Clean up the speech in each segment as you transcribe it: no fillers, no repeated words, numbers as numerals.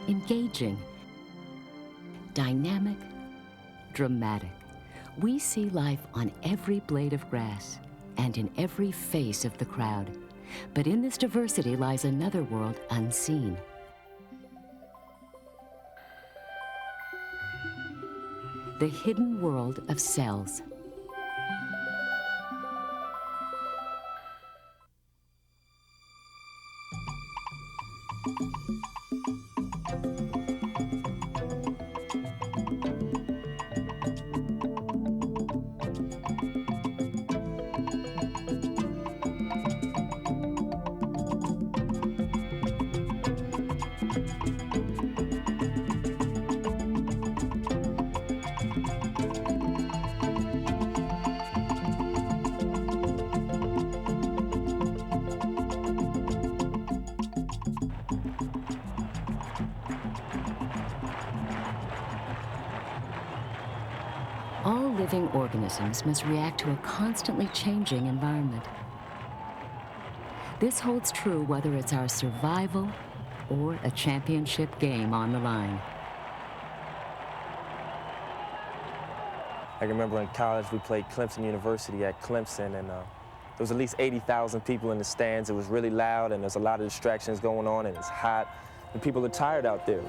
engaging, dynamic, dramatic. We see life on every blade of grass and in every face of the crowd. But in this diversity lies another world unseen. The hidden world of cells. All living organisms must react to a constantly changing environment. This holds true whether it's our survival or a championship game on the line. I remember in college we played Clemson University at Clemson, and there was at least 80,000 people in the stands. It was really loud, and there's a lot of distractions going on, and it's hot, and people are tired out there.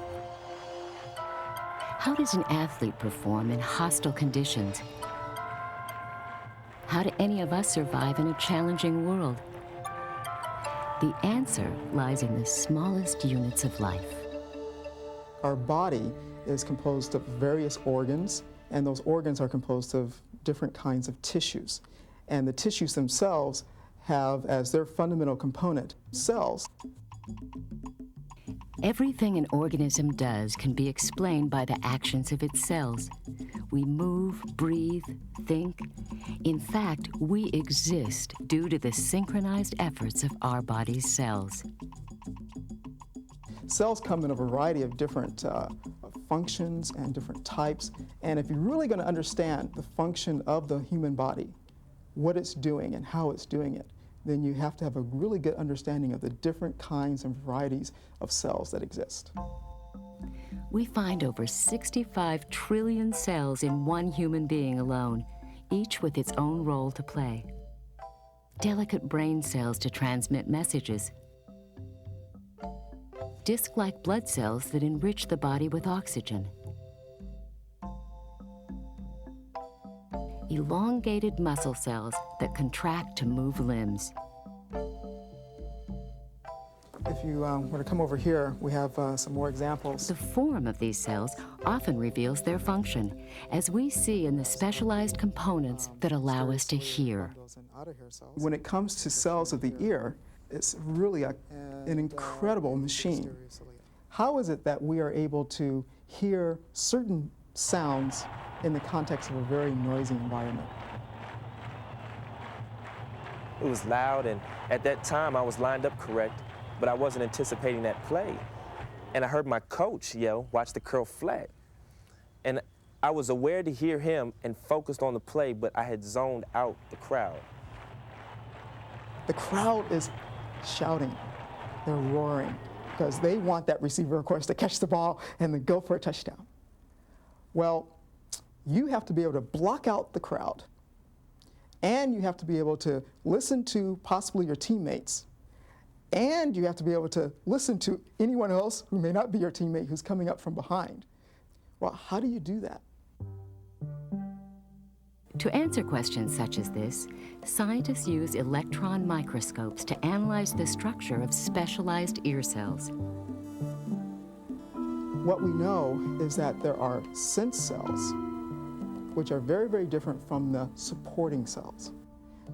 How does an athlete perform in hostile conditions? How do any of us survive in a challenging world? The answer lies in the smallest units of life. Our body is composed of various organs, and those organs are composed of different kinds of tissues. And the tissues themselves have as their fundamental component cells. Everything an organism does can be explained by the actions of its cells. We move, breathe, think. In fact, we exist due to the synchronized efforts of our body's cells. Cells come in a variety of different functions and different types. And if you're really going to understand the function of the human body, what it's doing and how it's doing it, then you have to have a really good understanding of the different kinds and varieties of cells that exist. We find over 65 trillion cells in one human being alone, each with its own role to play. Delicate brain cells to transmit messages, disc-like blood cells that enrich the body with oxygen, elongated muscle cells that contract to move limbs. If you were to come over here, we have some more examples. The form of these cells often reveals their function, as we see in the specialized components that allow us to hear. When it comes to cells of the ear, it's really an incredible machine. How is it that we are able to hear certain sounds in the context of a very noisy environment? It was loud, and at that time I was lined up correct, but I wasn't anticipating that play. And I heard my coach yell, "Watch the curl flat." And I was aware to hear him and focused on the play, but I had zoned out the crowd. The crowd is shouting, they're roaring, because they want that receiver, of course, to catch the ball and then go for a touchdown. Well, you have to be able to block out the crowd, and you have to be able to listen to possibly your teammates, and you have to be able to listen to anyone else who may not be your teammate who's coming up from behind. Well, how do you do that? To answer questions such as this, scientists use electron microscopes to analyze the structure of specialized ear cells. What we know is that there are sense cells, which are very, very different from the supporting cells.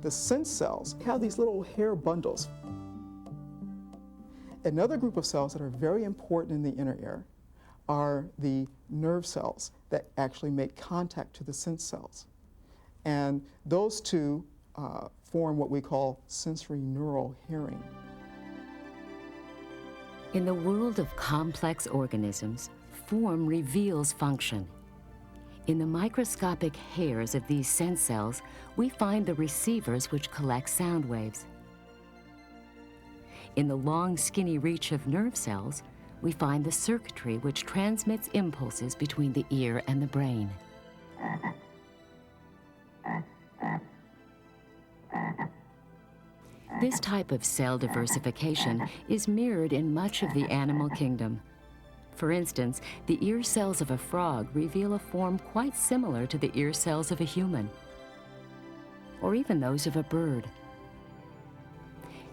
The sense cells have these little hair bundles. Another group of cells that are very important in the inner ear are the nerve cells that actually make contact to the sense cells. And those two form what we call sensory neural hearing. In the world of complex organisms, form reveals function. In the microscopic hairs of these sense cells, we find the receivers which collect sound waves. In the long, skinny reach of nerve cells, we find the circuitry which transmits impulses between the ear and the brain. This type of cell diversification is mirrored in much of the animal kingdom. For instance, the ear cells of a frog reveal a form quite similar to the ear cells of a human, or even those of a bird.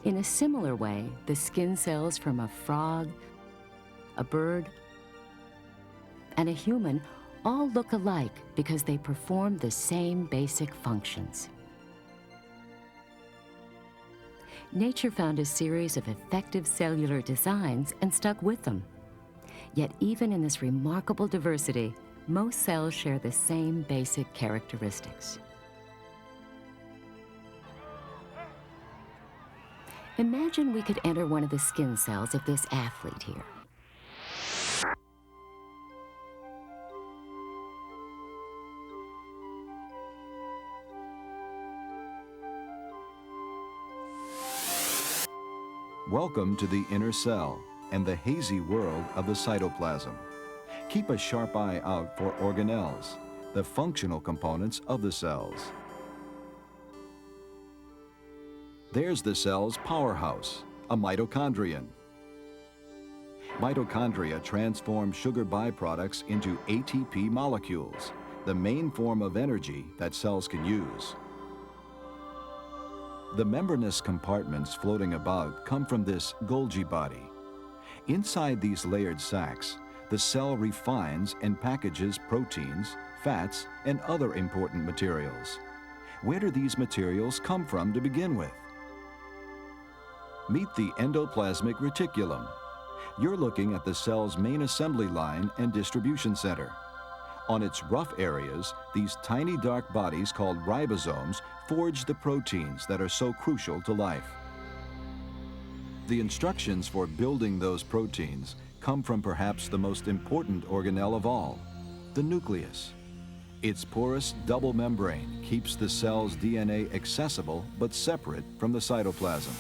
In a similar way, the skin cells from a frog, a bird, and a human all look alike because they perform the same basic functions. Nature found a series of effective cellular designs and stuck with them. Yet even in this remarkable diversity, most cells share the same basic characteristics. Imagine we could enter one of the skin cells of this athlete here. Welcome to the inner cell and the hazy world of the cytoplasm. Keep a sharp eye out for organelles, the functional components of the cells. There's the cell's powerhouse, a mitochondrion. Mitochondria transform sugar byproducts into ATP molecules, the main form of energy that cells can use. The membranous compartments floating about come from this Golgi body. Inside these layered sacs, the cell refines and packages proteins, fats, and other important materials. Where do these materials come from to begin with? Meet the endoplasmic reticulum. You're looking at the cell's main assembly line and distribution center. On its rough areas, these tiny dark bodies called ribosomes forge the proteins that are so crucial to life. The instructions for building those proteins come from perhaps the most important organelle of all, the nucleus. Its porous double membrane keeps the cell's DNA accessible but separate from the cytoplasm.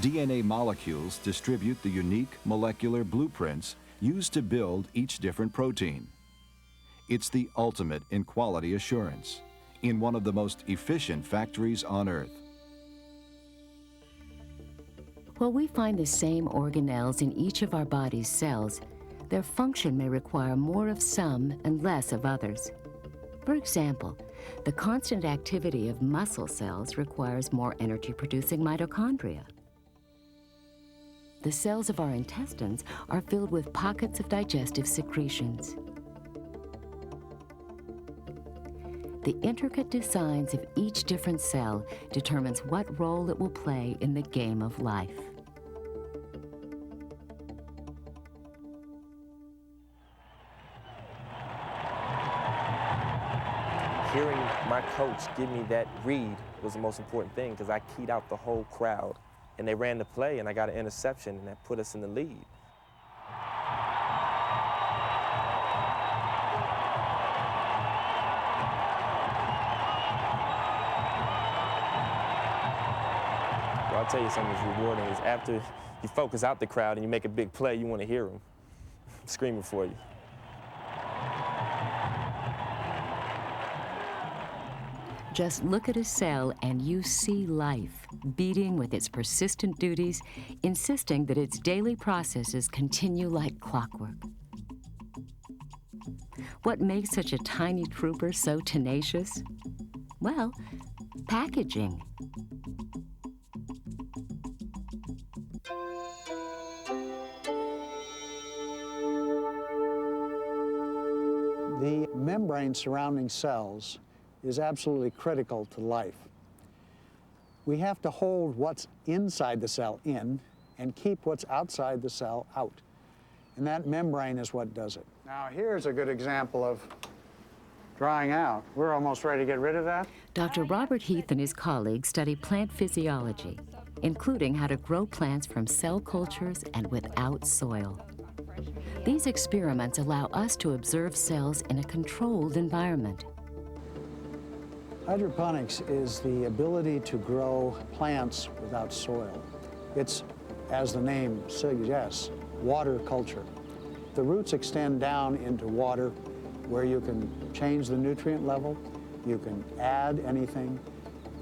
DNA molecules distribute the unique molecular blueprints used to build each different protein. It's the ultimate in quality assurance, in one of the most efficient factories on Earth. While we find the same organelles in each of our body's cells, their function may require more of some and less of others. For example, the constant activity of muscle cells requires more energy-producing mitochondria. The cells of our intestines are filled with pockets of digestive secretions. The intricate designs of each different cell determines what role it will play in the game of life. Hearing my coach give me that read was the most important thing because I keyed out the whole crowd. And they ran the play, and I got an interception, and that put us in the lead. Well, I'll tell you something that's rewarding is after you focus out the crowd and you make a big play, you want to hear them screaming for you. Just look at a cell and you see life, beating with its persistent duties, insisting that its daily processes continue like clockwork. What makes such a tiny trooper so tenacious? Well, packaging. The membrane surrounding cells is absolutely critical to life. We have to hold what's inside the cell in and keep what's outside the cell out. And that membrane is what does it. Now here's a good example of drying out. We're almost ready to get rid of that. Dr. Robert Heath and his colleagues study plant physiology, including how to grow plants from cell cultures and without soil. These experiments allow us to observe cells in a controlled environment. Hydroponics is the ability to grow plants without soil. It's as the name suggests, water culture. The roots extend down into water where you can change the nutrient level, you can add anything,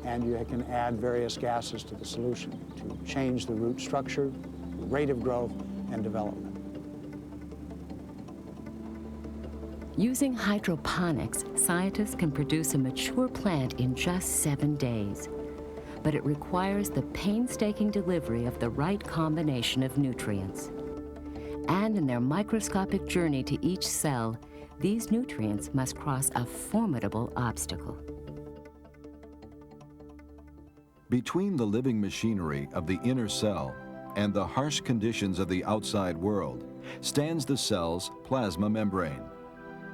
and you can add various gases to the solution to change the root structure, rate of growth, and development. Using hydroponics, scientists can produce a mature plant in just 7 days. But it requires the painstaking delivery of the right combination of nutrients. And in their microscopic journey to each cell, these nutrients must cross a formidable obstacle. Between the living machinery of the inner cell and the harsh conditions of the outside world stands the cell's plasma membrane.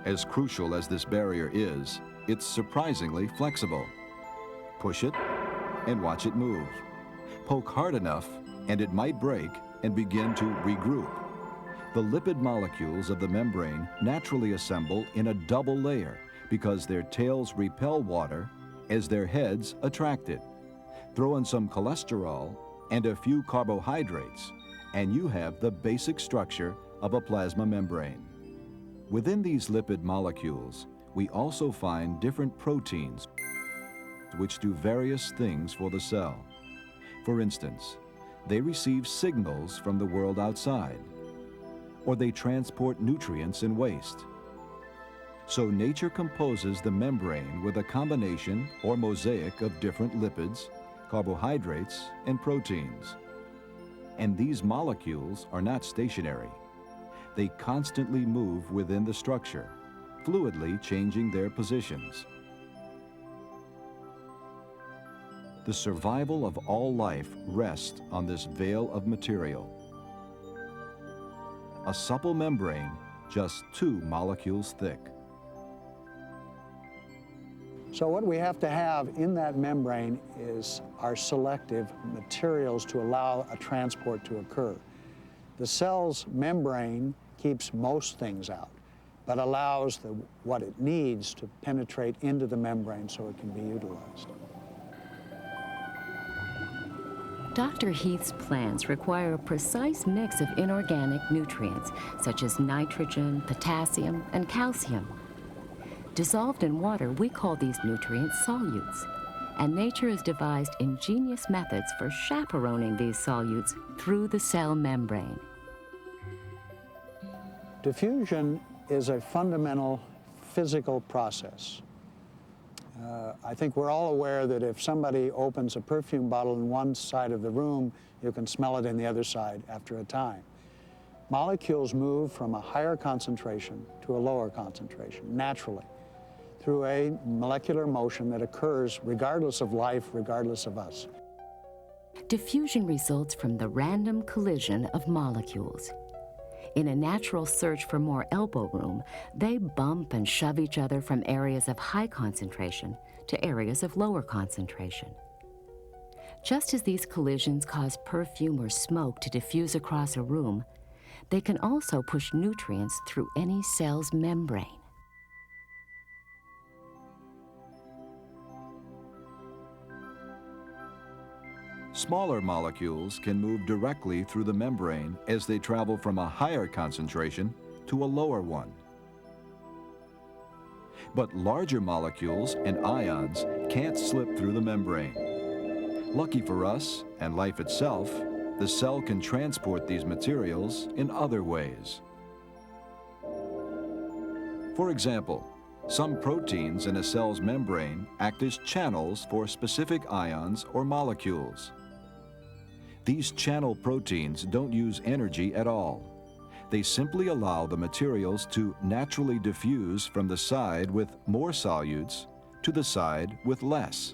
As crucial as this barrier is, it's surprisingly flexible. Push it and watch it move. Poke hard enough and it might break and begin to regroup. The lipid molecules of the membrane naturally assemble in a double layer because their tails repel water as their heads attract it. Throw in some cholesterol and a few carbohydrates, and you have the basic structure of a plasma membrane. Within these lipid molecules, we also find different proteins which do various things for the cell. For instance, they receive signals from the world outside, or they transport nutrients and waste. So nature composes the membrane with a combination or mosaic of different lipids, carbohydrates, and proteins. And these molecules are not stationary. They constantly move within the structure, fluidly changing their positions. The survival of all life rests on this veil of material. A supple membrane just 2 molecules thick. So what we have to have in that membrane is our selective materials to allow a transport to occur. The cell's membrane keeps most things out, but allows what it needs to penetrate into the membrane so it can be utilized. Dr. Heath's plants require a precise mix of inorganic nutrients, such as nitrogen, potassium, and calcium. Dissolved in water, we call these nutrients solutes, and nature has devised ingenious methods for chaperoning these solutes through the cell membrane. Diffusion is a fundamental physical process. I think we're all aware that if somebody opens a perfume bottle in one side of the room, you can smell it in the other side after a time. Molecules move from a higher concentration to a lower concentration, naturally, through a molecular motion that occurs regardless of life, regardless of us. Diffusion results from the random collision of molecules. In a natural search for more elbow room, they bump and shove each other from areas of high concentration to areas of lower concentration. Just as these collisions cause perfume or smoke to diffuse across a room, they can also push nutrients through any cell's membrane. Smaller molecules can move directly through the membrane as they travel from a higher concentration to a lower one. But larger molecules and ions can't slip through the membrane. Lucky for us and life itself, the cell can transport these materials in other ways. For example, some proteins in a cell's membrane act as channels for specific ions or molecules. These channel proteins don't use energy at all. They simply allow the materials to naturally diffuse from the side with more solutes to the side with less.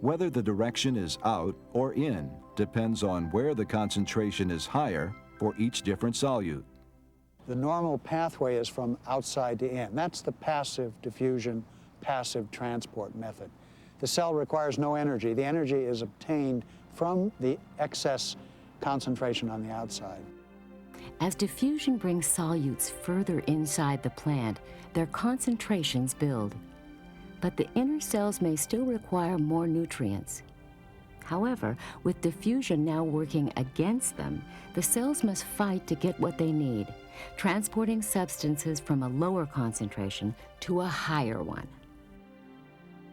Whether the direction is out or in depends on where the concentration is higher for each different solute. The normal pathway is from outside to in. That's the passive diffusion, passive transport method. The cell requires no energy. The energy is obtained from the excess concentration on the outside. As diffusion brings solutes further inside the plant, their concentrations build. But the inner cells may still require more nutrients. However, with diffusion now working against them, the cells must fight to get what they need, transporting substances from a lower concentration to a higher one.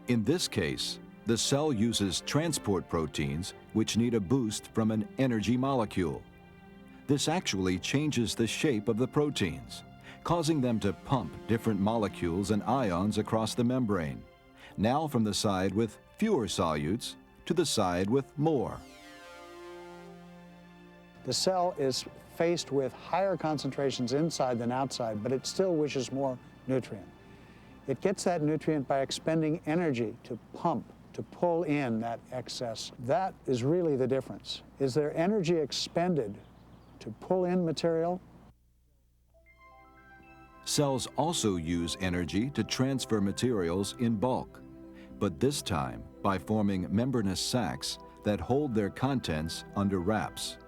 In this case, the cell uses transport proteins which need a boost from an energy molecule. This actually changes the shape of the proteins, causing them to pump different molecules and ions across the membrane, now from the side with fewer solutes to the side with more. The cell is faced with higher concentrations inside than outside, but it still wishes more nutrient. It gets that nutrient by expending energy to pump, to pull in that excess. That is really the difference. Is there energy expended to pull in material? Cells also use energy to transfer materials in bulk, but this time by forming membranous sacs that hold their contents under wraps.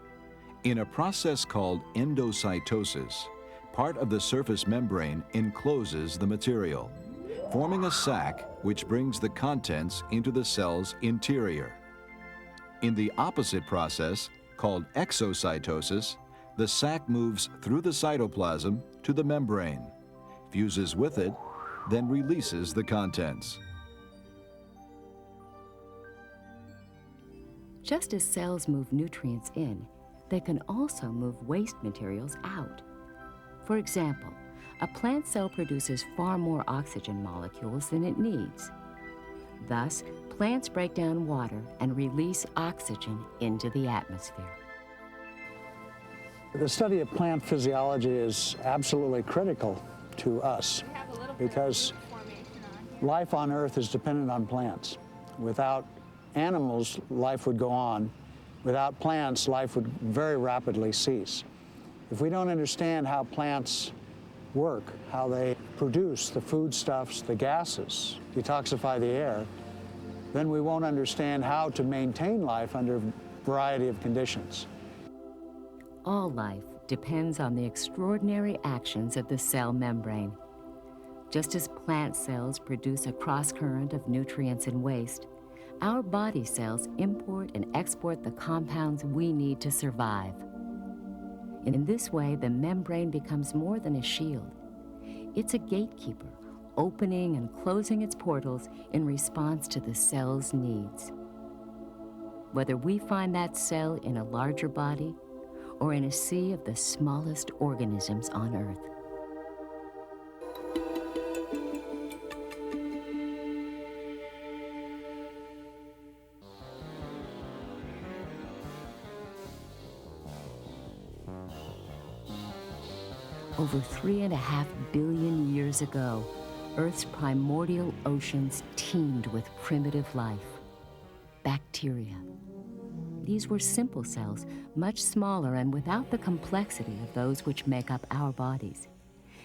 In a process called endocytosis, part of the surface membrane encloses the material, forming a sac which brings the contents into the cell's interior. In the opposite process, called exocytosis, the sac moves through the cytoplasm to the membrane, fuses with it, then releases the contents. Just as cells move nutrients in, they can also move waste materials out. For example, a plant cell produces far more oxygen molecules than it needs. Thus, plants break down water and release oxygen into the atmosphere. The study of plant physiology is absolutely critical to us because life on Earth is dependent on plants. Without animals, life would go on. Without plants, life would very rapidly cease. If we don't understand how plants work, how they produce the foodstuffs, the gases, detoxify the air, then we won't understand how to maintain life under a variety of conditions. All life depends on the extraordinary actions of the cell membrane. Just as plant cells produce a cross-current of nutrients and waste, our body cells import and export the compounds we need to survive. In this way, the membrane becomes more than a shield. It's a gatekeeper, opening and closing its portals in response to the cell's needs. Whether we find that cell in a larger body or in a sea of the smallest organisms on Earth. Over 3.5 billion years ago, Earth's primordial oceans teemed with primitive life, bacteria. These were simple cells, much smaller and without the complexity of those which make up our bodies.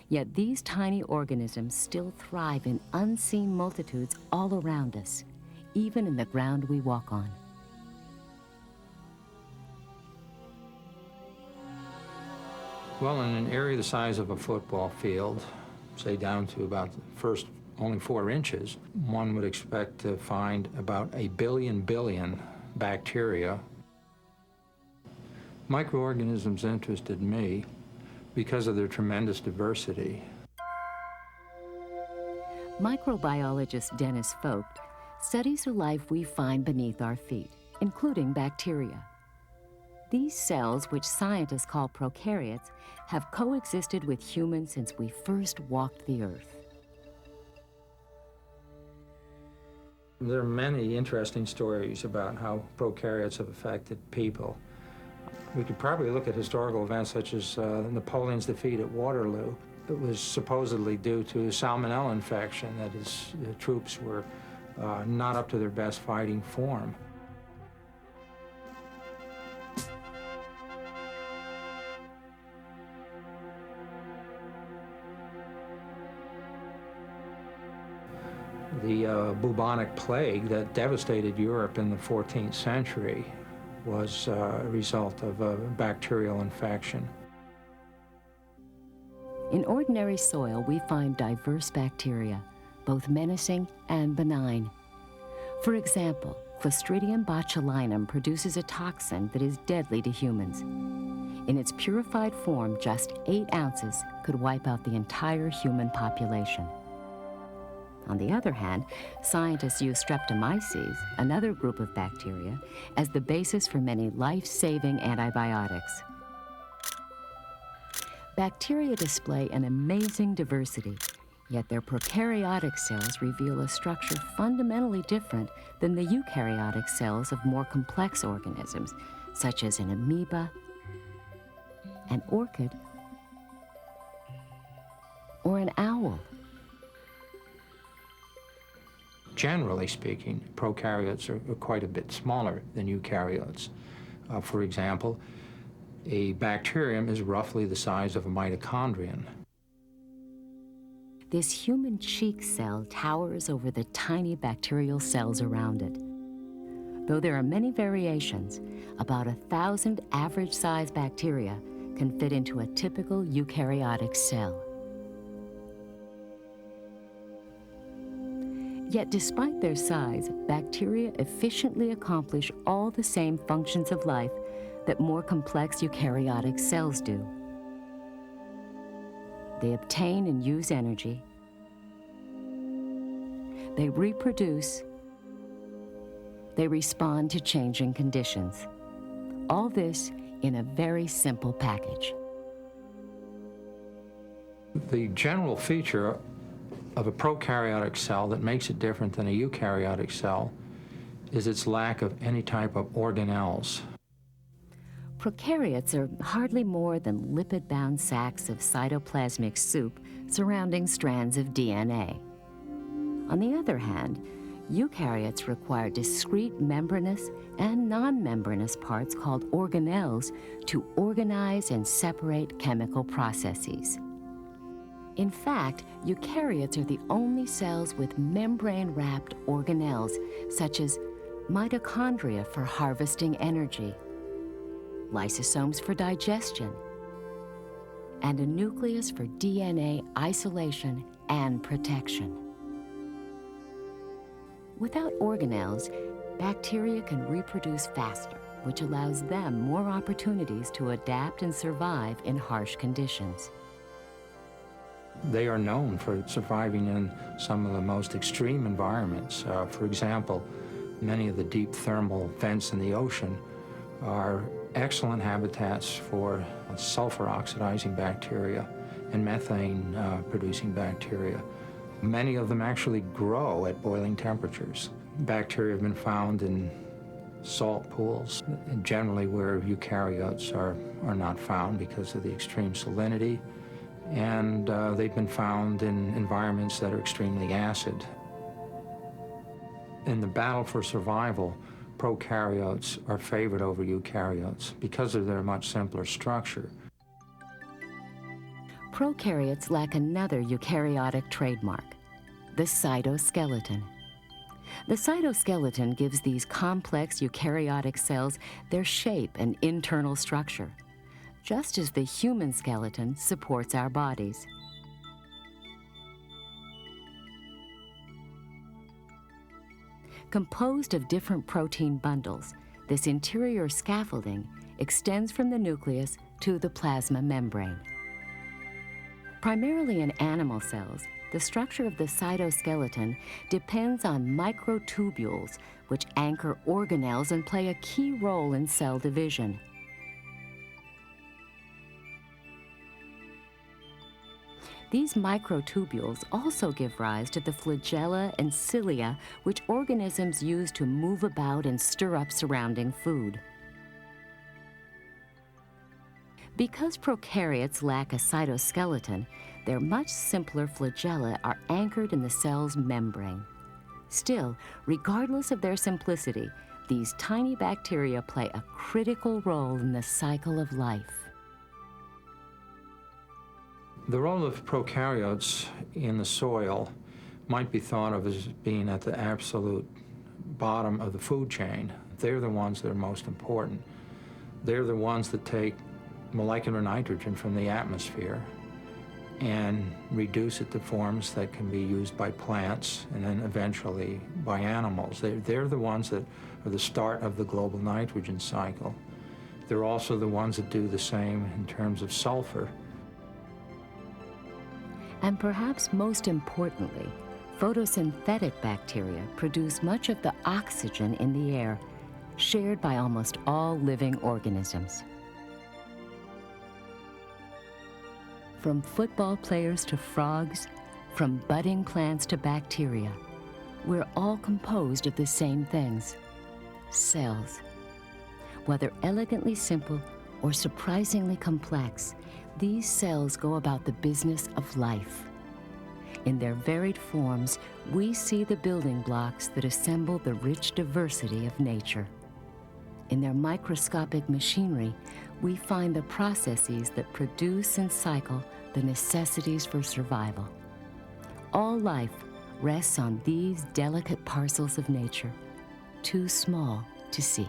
Yet these tiny organisms still thrive in unseen multitudes all around us, even in the ground we walk on. Well, in an area the size of a football field, say down to about the first only 4 inches, one would expect to find about a billion bacteria. Microorganisms interested me because of their tremendous diversity. Microbiologist Dennis Vogt studies the life we find beneath our feet, including bacteria. These cells, which scientists call prokaryotes, have coexisted with humans since we first walked the earth. There are many interesting stories about how prokaryotes have affected people. We could probably look at historical events such as Napoleon's defeat at Waterloo. It was supposedly due to salmonella infection, that his troops were not up to their best fighting form. The bubonic plague that devastated Europe in the 14th century was a result of a bacterial infection. In ordinary soil, we find diverse bacteria, both menacing and benign. For example, Clostridium botulinum produces a toxin that is deadly to humans. In its purified form, just 8 ounces could wipe out the entire human population. On the other hand, scientists use Streptomyces, another group of bacteria, as the basis for many life-saving antibiotics. Bacteria display an amazing diversity, yet their prokaryotic cells reveal a structure fundamentally different than the eukaryotic cells of more complex organisms, such as an amoeba, an orchid, or an owl. Generally speaking, prokaryotes are quite a bit smaller than eukaryotes. For example, a bacterium is roughly the size of a mitochondrion. This human cheek cell towers over the tiny bacterial cells around it. Though there are many variations, about 1,000 average-sized bacteria can fit into a typical eukaryotic cell. Yet despite their size, bacteria efficiently accomplish all the same functions of life that more complex eukaryotic cells do. They obtain and use energy. They reproduce. They respond to changing conditions. All this in a very simple package. The general feature of a prokaryotic cell that makes it different than a eukaryotic cell is its lack of any type of organelles. Prokaryotes are hardly more than lipid-bound sacs of cytoplasmic soup surrounding strands of DNA. On the other hand, eukaryotes require discrete membranous and non-membranous parts called organelles to organize and separate chemical processes. In fact, eukaryotes are the only cells with membrane-wrapped organelles, such as mitochondria for harvesting energy, lysosomes for digestion, and a nucleus for DNA isolation and protection. Without organelles, bacteria can reproduce faster, which allows them more opportunities to adapt and survive in harsh conditions. They are known for surviving in some of the most extreme environments. For example, many of the deep thermal vents in the ocean are excellent habitats for sulfur oxidizing bacteria and methane producing bacteria. Many of them actually grow at boiling temperatures. Bacteria have been found in salt pools, generally where eukaryotes are not found because of the extreme salinity, and they've been found in environments that are extremely acid. In the battle for survival, prokaryotes are favored over eukaryotes because of their much simpler structure. Prokaryotes lack another eukaryotic trademark, the cytoskeleton. The cytoskeleton gives these complex eukaryotic cells their shape and internal structure, just as the human skeleton supports our bodies. Composed of different protein bundles, this interior scaffolding extends from the nucleus to the plasma membrane. Primarily in animal cells, the structure of the cytoskeleton depends on microtubules, which anchor organelles and play a key role in cell division. These microtubules also give rise to the flagella and cilia, which organisms use to move about and stir up surrounding food. Because prokaryotes lack a cytoskeleton, their much simpler flagella are anchored in the cell's membrane. Still, regardless of their simplicity, these tiny bacteria play a critical role in the cycle of life. The role of prokaryotes in the soil might be thought of as being at the absolute bottom of the food chain. They're the ones that are most important. They're the ones that take molecular nitrogen from the atmosphere and reduce it to forms that can be used by plants and then eventually by animals. They're the ones that are the start of the global nitrogen cycle. They're also the ones that do the same in terms of sulfur. And perhaps most importantly, photosynthetic bacteria produce much of the oxygen in the air, shared by almost all living organisms. From football players to frogs, from budding plants to bacteria, we're all composed of the same things: cells. Whether elegantly simple or surprisingly complex, these cells go about the business of life. In their varied forms, we see the building blocks that assemble the rich diversity of nature. In their microscopic machinery, we find the processes that produce and cycle the necessities for survival. All life rests on these delicate parcels of nature, too small to see.